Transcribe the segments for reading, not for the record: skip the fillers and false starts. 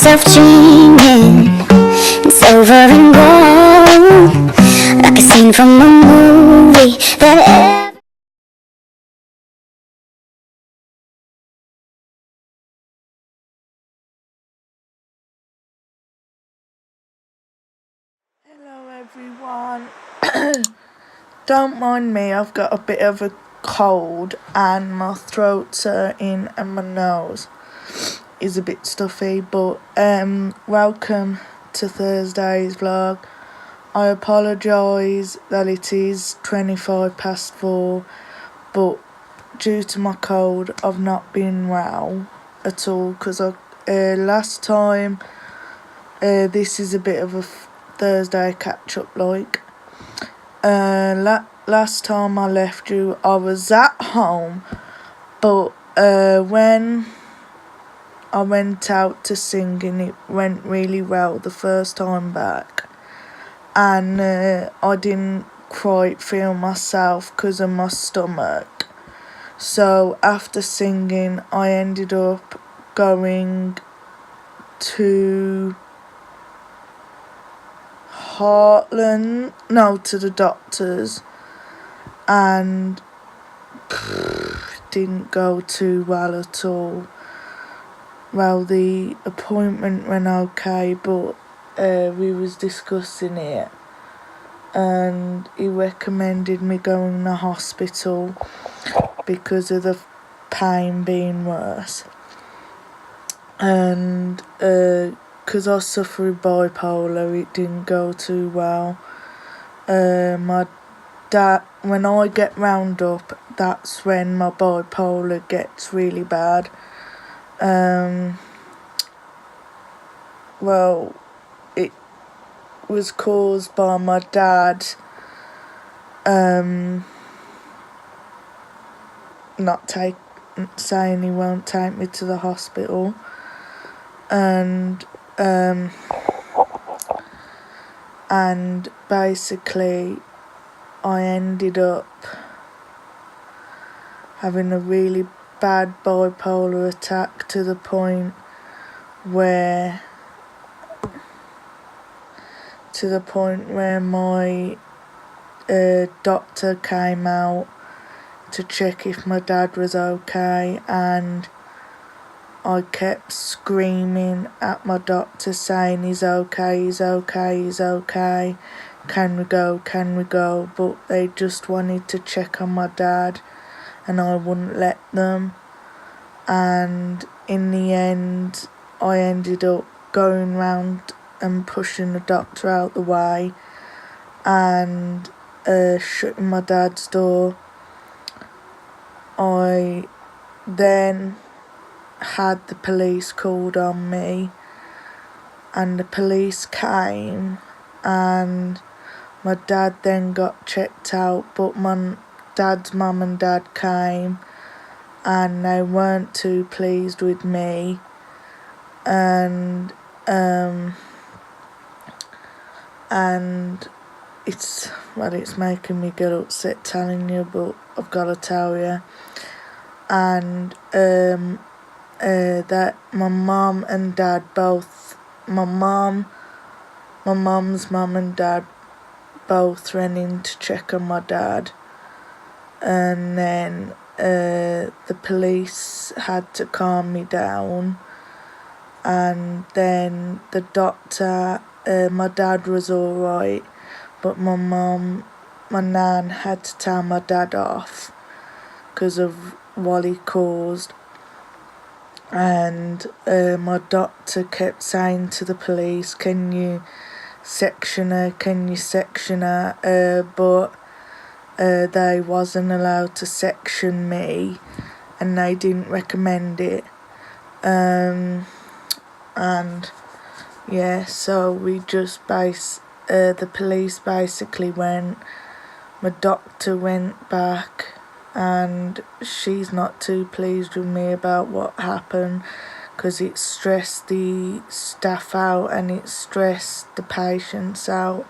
myself dreaming it's over and gone, like a scene from a movie that Hello everyone. Don't mind me, I've got a bit of a cold and my throat's hurting and my nose is a bit stuffy, but welcome to Thursday's vlog. I apologise that it is 4:25, but due to my cold I've not been well at all, because last time, this is a bit of a Thursday catch up like. Last time I left you I was at home, but when I went out to singing it went really well the first time back, and I didn't quite feel myself because of my stomach. So after singing I ended up going to to the doctors, and didn't go too well at all. Well, the appointment went okay, but we was discussing it and he recommended me going to the hospital because of the pain being worse, and because I suffer with bipolar it didn't go too well. My dad, when I get wound up, that's when my bipolar gets really bad. Well, it was caused by my dad not saying he won't take me to the hospital, and basically I ended up having a really bad bipolar attack to the point where my doctor came out to check if my dad was okay, and I kept screaming at my doctor saying he's okay, he's okay, he's okay, can we go, but they just wanted to check on my dad and I wouldn't let them, and in the end I ended up going round and pushing the doctor out the way and shutting my dad's door. I then had the police called on me, and the police came and my dad then got checked out, but my dad's mum and dad came and they weren't too pleased with me, and it's making me get upset telling you, but I've got to tell you. And that my mum and dad both, my mum's mum and dad both ran in to check on my dad, and then the police had to calm me down, and then the doctor, my dad was alright, but my nan had to tell my dad off because of what he caused, and my doctor kept saying to the police, can you section her, but they wasn't allowed to section me and they didn't recommend it, and yeah, so we just the police basically went, my doctor went back, and she's not too pleased with me about what happened because it stressed the staff out and it stressed the patients out,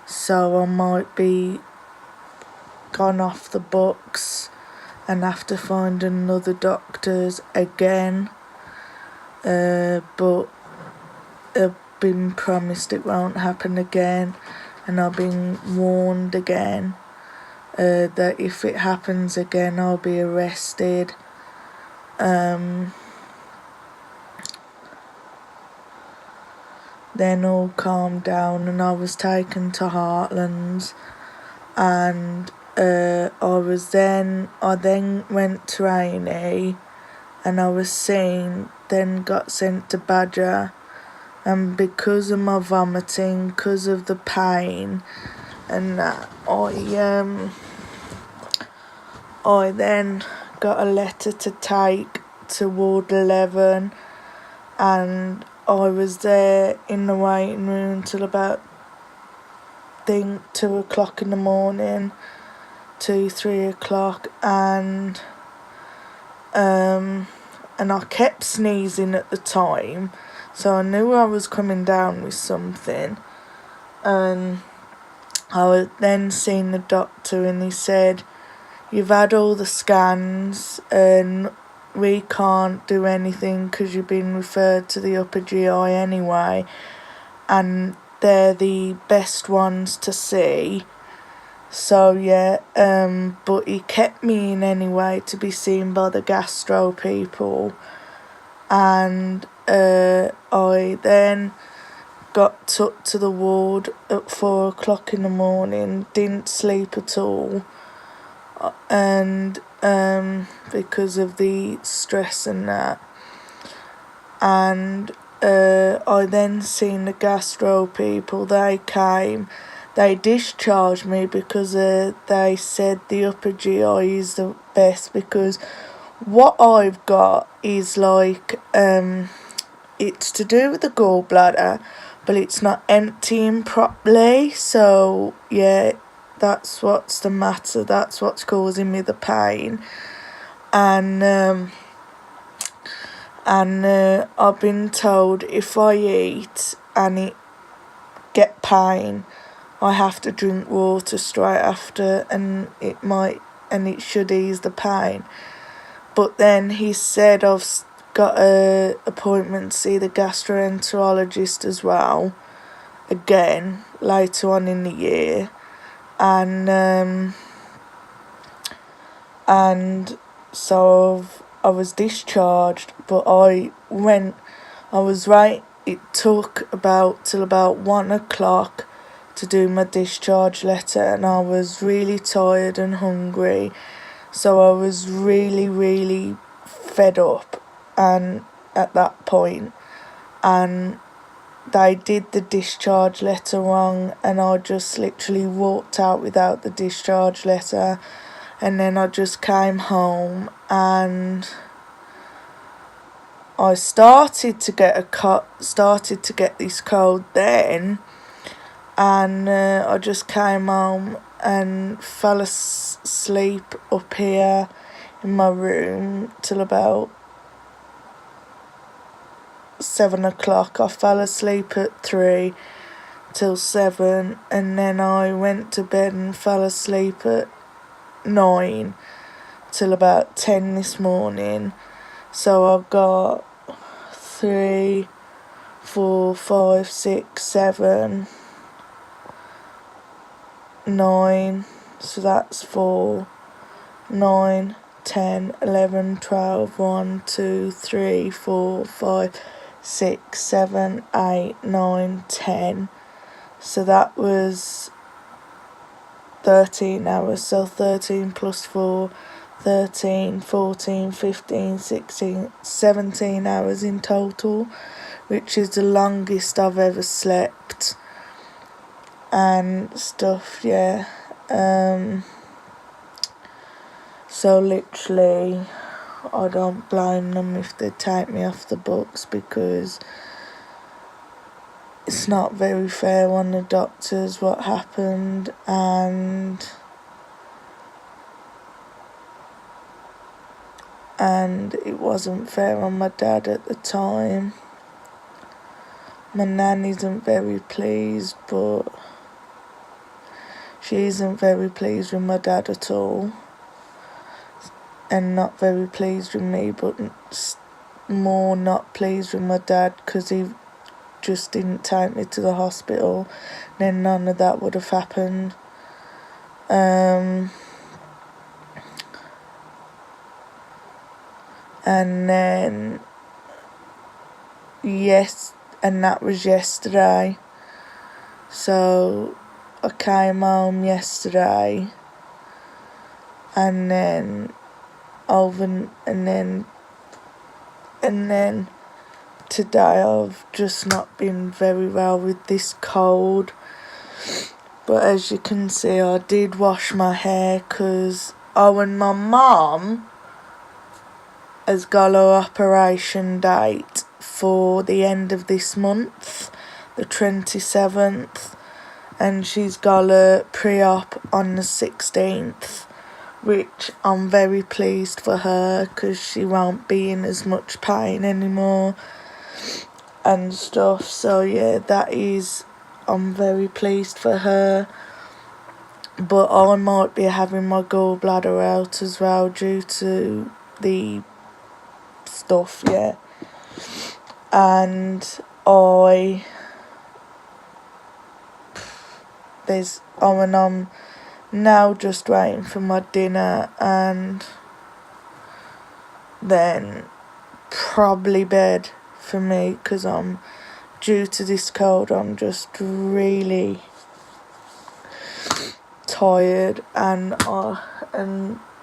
so I might be gone off the books and have to find another doctor's again, but I've been promised it won't happen again, and I've been warned again that if it happens again I'll be arrested. Then all calmed down and I was taken to Heartlands, and I then went to A&E, and I was seen, then got sent to Badger, and because of my vomiting, because of the pain and that, I then got a letter to take to Ward 11, and I was there in the waiting room till about, I think, 2 o'clock in the morning, 3 o'clock, and I kept sneezing at the time, so I knew I was coming down with something. And I was then seen the doctor, and he said, "You've had all the scans and we can't do anything because you've been referred to the upper GI anyway, and they're the best ones to see." So yeah, but he kept me in anyway to be seen by the gastro people, and I then got took to the ward at 4 o'clock in the morning, didn't sleep at all, and because of the stress and that, and I then seen the gastro people. They came, they discharged me because they said the upper GI is the best, because what I've got is like it's to do with the gallbladder, but it's not emptying properly. So yeah, that's what's the matter, that's what's causing me the pain. And I've been told if I eat and it get pain, I have to drink water straight after, and it should ease the pain. But then he said I've got a appointment to see the gastroenterologist as well, again later on in the year, and so I was discharged, but it took till about 1 o'clock to do my discharge letter, and I was really tired and hungry, so I was really, really fed up and at that point, and they did the discharge letter wrong, and I just literally walked out without the discharge letter. And then I just came home, and I started to get this cold then, and I just came home and fell asleep up here in my room till about 7 o'clock. I fell asleep at 3 till 7, and then I went to bed and fell asleep at 9 till about 10 this morning. So I've got 3, 4, 5, 6, 7, 9, so that's 4, 9, 10, 11, 12, 1, 2, 3, 4, 5, 6, 7, 8, 9, 10. So that was 13 hours, so 13 plus 4, 13, 14, 15, 16, 17 hours in total, which is the longest I've ever slept and stuff, yeah. So literally, I don't blame them if they take me off the books, because it's not very fair on the doctors what happened, and it wasn't fair on my dad at the time. My nan isn't very pleased, but she isn't very pleased with my dad at all, and not very pleased with me, but more not pleased with my dad because he just didn't take me to the hospital, then none of that would have happened. And then and that was yesterday. So I came home yesterday, and then today I've just not been very well with this cold. But as you can see, I did wash my hair because and my mum has got her operation date for the end of this month, the 27th, and she's got a pre-op on the 16th, which I'm very pleased for her because she won't be in as much pain anymore and stuff. So yeah, I'm very pleased for her. But I might be having my gallbladder out as well due to the stuff, yeah. And I'm now just waiting for my dinner, and then probably bed for me because I'm due to this cold. I'm just really tired, and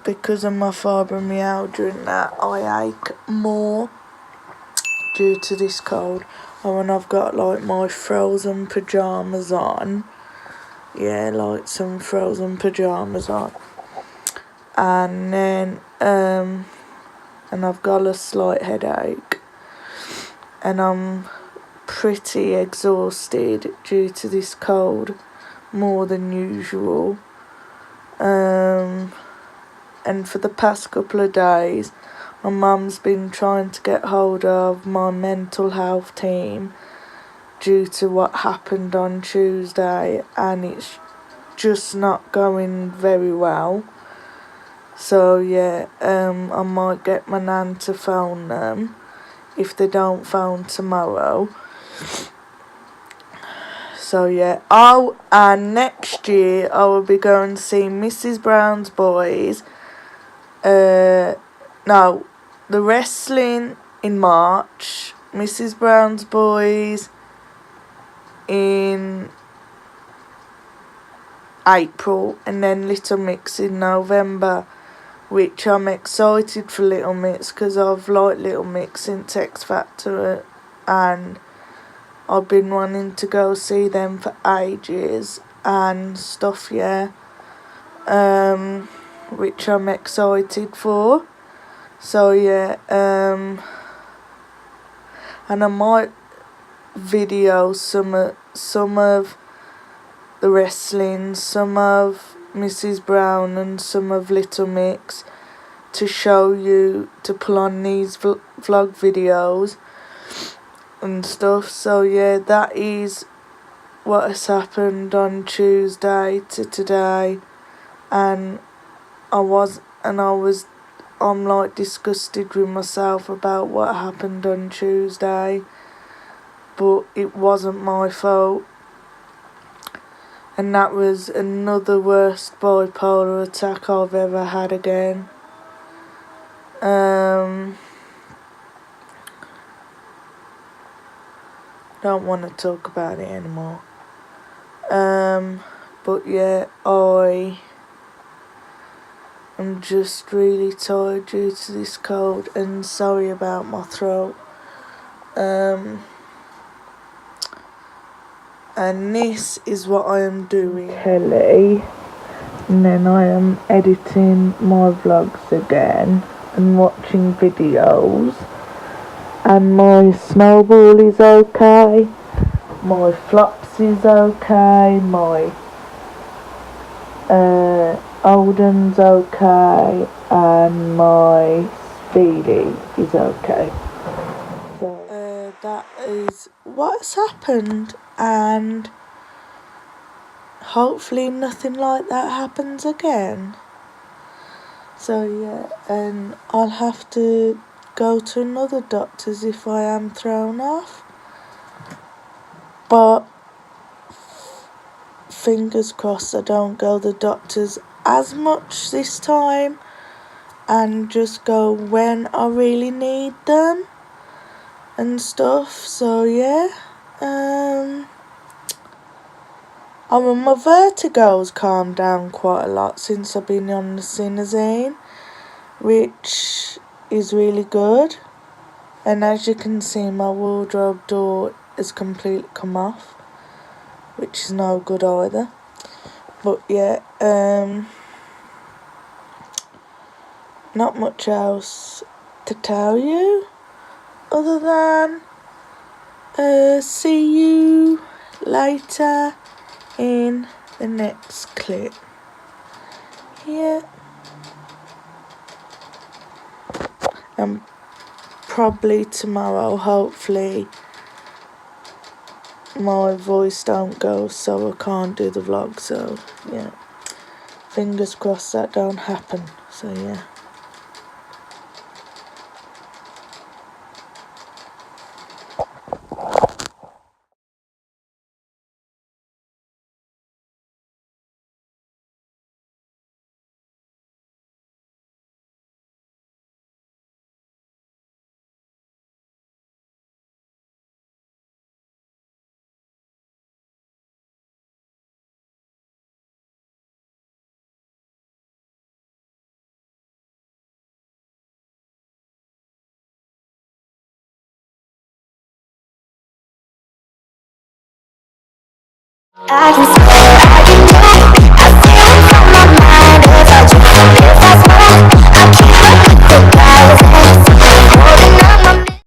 because of my fibromyalgia and that, I ache more due to this cold. And I've got like my frozen pyjamas on, like some frozen pyjamas on, and then and I've got a slight headache, and I'm pretty exhausted due to this cold, more than usual. And for the past couple of days, my mum's been trying to get hold of my mental health team due to what happened on Tuesday, and it's just not going very well. So yeah, I might get my nan to phone them if they don't phone tomorrow. So yeah. Oh, and next year I will be going to see Mrs. Brown's Boys. No, the wrestling in March, Mrs. Brown's Boys in April, and then Little Mix in November, which I'm excited for Little Mix because I've liked Little Mix since X Factor, and I've been wanting to go see them for ages and stuff, yeah. Which I'm excited for. So yeah, and I might video some of the wrestling, some of Mrs. Brown and some of Little Mix to show you, to pull on these vlog videos and stuff. So yeah, that is what has happened on Tuesday to today, and I'm like disgusted with myself about what happened on Tuesday, but it wasn't my fault. And that was another worst bipolar attack I've ever had again. Don't want to talk about it anymore. But yeah, I'm just really tired due to this cold, and sorry about my throat. And this is what I am doing. Kelly, and then I am editing my vlogs again and watching videos. And my snowball is okay, my flops is okay, my Olden's okay, and my Speedy is okay. So that is what's happened, and hopefully nothing like that happens again. So yeah, and I'll have to go to another doctor's if I am thrown off. but fingers crossed I don't go to the doctors as much this time and just go when I really need them and stuff. So yeah, my vertigo's calmed down quite a lot since I've been on the Sinazine, which is really good. And as you can see, my wardrobe door has completely come off, which is no good either. But yeah, not much else to tell you other than see you later in the next clip. Yeah, and probably tomorrow, hopefully my voice don't go so I can't do the vlog. So yeah, fingers crossed that don't happen. So yeah. I can